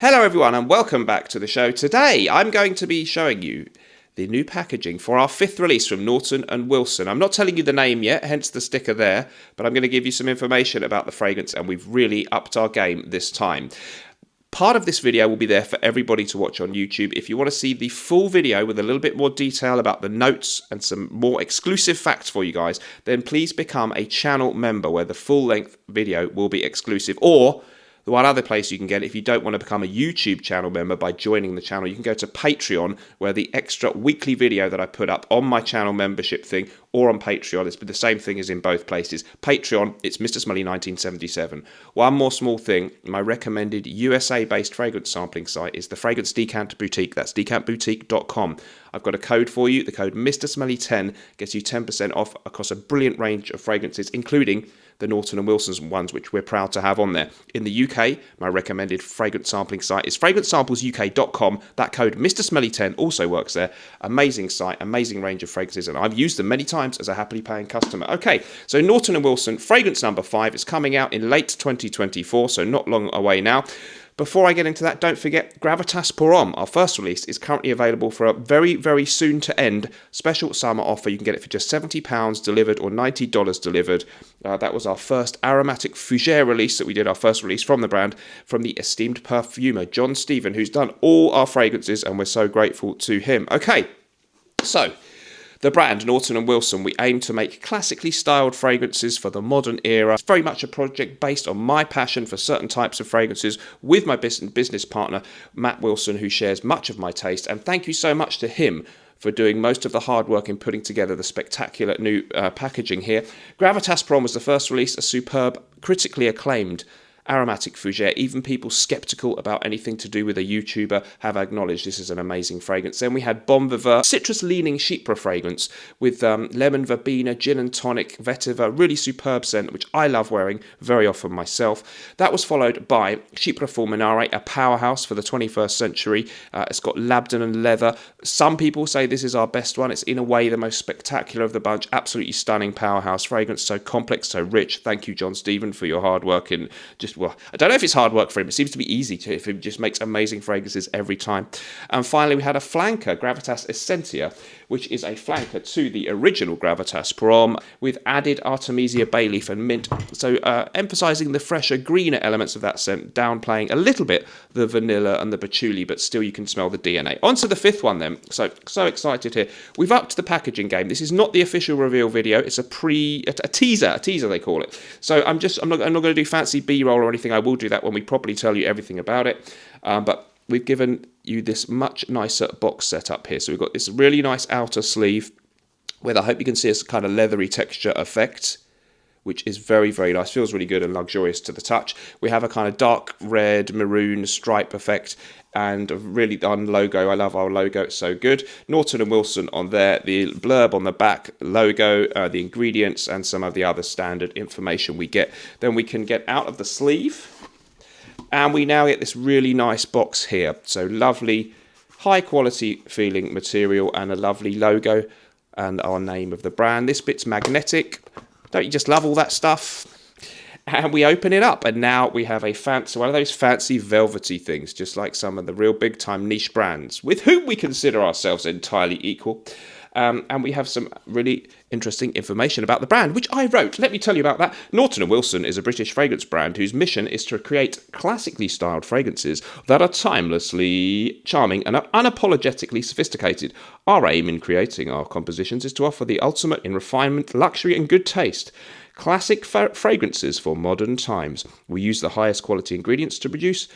Hello everyone and welcome back to the show. Today I'm going to be showing you the new packaging for our 5th release from Naughton and Wilson. I'm not telling you the name yet, hence the sticker there, but I'm going to give you some information about the fragrance, and we've really upped our game this time. Part of this video will be there for everybody to watch on YouTube. If you want to see the full video with a little bit more detail about the notes and some more exclusive facts for you guys, then please become a channel member where the full-length video will be exclusive. Or the one other place you can get it, if you don't want to become a YouTube channel member by joining the channel, you can go to Patreon, where the extra weekly video that I put up on my channel membership thing or on Patreon, it's the same thing as in both places. Patreon, it's Mr. Smelly 1977. One more small thing, my recommended USA-based fragrance sampling site is the Fragrance Decant Boutique. That's decantboutique.com. I've got a code for you. The code Mr. Smelly 10 gets you 10% off across a brilliant range of fragrances, including the Naughton and Wilson's ones, which we're proud to have on there. In the UK, my recommended fragrance sampling site is fragrancesamplesuk.com. That code Mr. Smelly 10 also works there. Amazing site, amazing range of fragrances, and I've used them many times as a happily paying customer. Okay, so Naughton and Wilson, fragrance number 5 is coming out in late 2024, so not long away now. Before I get into that, don't forget Gravitas Pour Homme, our first release, is currently available for a very, very soon to end special summer offer. You can get it for just £70 delivered or $90 delivered. That was our first aromatic fougere release that we did, our first release from the brand, from the esteemed perfumer John Stephen, who's done all our fragrances, and we're so grateful to him. Okay, so the brand, Naughton and Wilson, we aim to make classically styled fragrances for the modern era. It's very much a project based on my passion for certain types of fragrances with my business partner, Matt Wilson, who shares much of my taste. And thank you so much to him for doing most of the hard work in putting together the spectacular new packaging here. Gravitas Pour Homme was the first release, a superb, critically acclaimed aromatic fougere. Even people skeptical about anything to do with a YouTuber have acknowledged this is an amazing fragrance. Then we had Bon Vivant, citrus-leaning chypre fragrance with lemon verbena, gin and tonic, vetiver, really superb scent, which I love wearing very often myself. That was followed by Chypre Fulminare, a powerhouse for the 21st century. It's got labdanum and leather. Some people say this is our best one. It's in a way the most spectacular of the bunch. Absolutely stunning powerhouse fragrance, so complex, so rich. Thank you, John Stephen, for your hard work in just, well, I don't know if it's hard work for him. It seems to be easy to, if he just makes amazing fragrances every time. And finally, we had a flanker, Gravitas Essentia, which is a flanker to the original Gravitas Pour Homme with added Artemisia bay leaf and mint. So emphasizing the fresher, greener elements of that scent, downplaying a little bit the vanilla and the patchouli, but still you can smell the DNA. On to the 5th one then. So excited here. We've upped the packaging game. This is not the official reveal video. It's a teaser they call it. So I'm not going to do fancy B-roll or anything. I will do that when we properly tell you everything about it. But we've given you this much nicer box setup here. So we've got this really nice outer sleeve with, I hope you can see, a kind of leathery texture effect, which is very, very nice. Feels really good and luxurious to the touch. We have a kind of dark red maroon stripe effect and a really done logo. I love our logo, it's so good. Naughton and Wilson on there, the blurb on the back, logo, the ingredients, and some of the other standard information we get. Then we can get out of the sleeve, and we now get this really nice box here. So lovely, high quality feeling material and a lovely logo and our name of the brand. This bit's magnetic. Don't you just love all that stuff? And we open it up, and now we have a fancy, one of those fancy velvety things, just like some of the real big time niche brands with whom we consider ourselves entirely equal. And we have some really interesting information about the brand, which I wrote. Let me tell you about that. Naughton & Wilson is a British fragrance brand whose mission is to create classically styled fragrances that are timelessly charming and are unapologetically sophisticated. Our aim in creating our compositions is to offer the ultimate in refinement, luxury and good taste. Classic fragrances for modern times. We use the highest quality ingredients to produce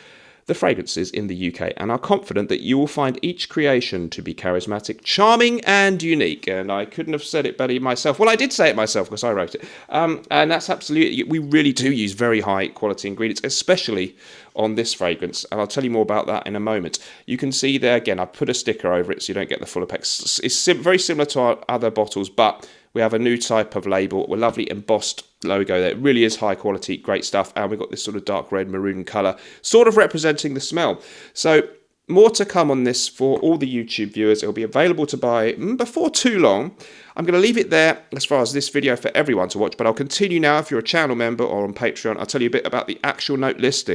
the fragrances in the UK and are confident that you will find each creation to be charismatic, charming and unique. And I couldn't have said it better myself. Well, I did say it myself because I wrote it. And that's absolutely, we really do use very high quality ingredients, especially on this fragrance. And I'll tell you more about that in a moment. You can see there, again, I put a sticker over it so you don't get the full effects. It's very similar to our other bottles, but we have a new type of label, a lovely embossed logo there. It really is high quality, great stuff. And we've got this sort of dark red maroon colour, sort of representing the smell. So more to come on this for all the YouTube viewers. It'll be available to buy before too long. I'm going to leave it there as far as this video for everyone to watch, but I'll continue now if you're a channel member or on Patreon. I'll tell you a bit about the actual note listing.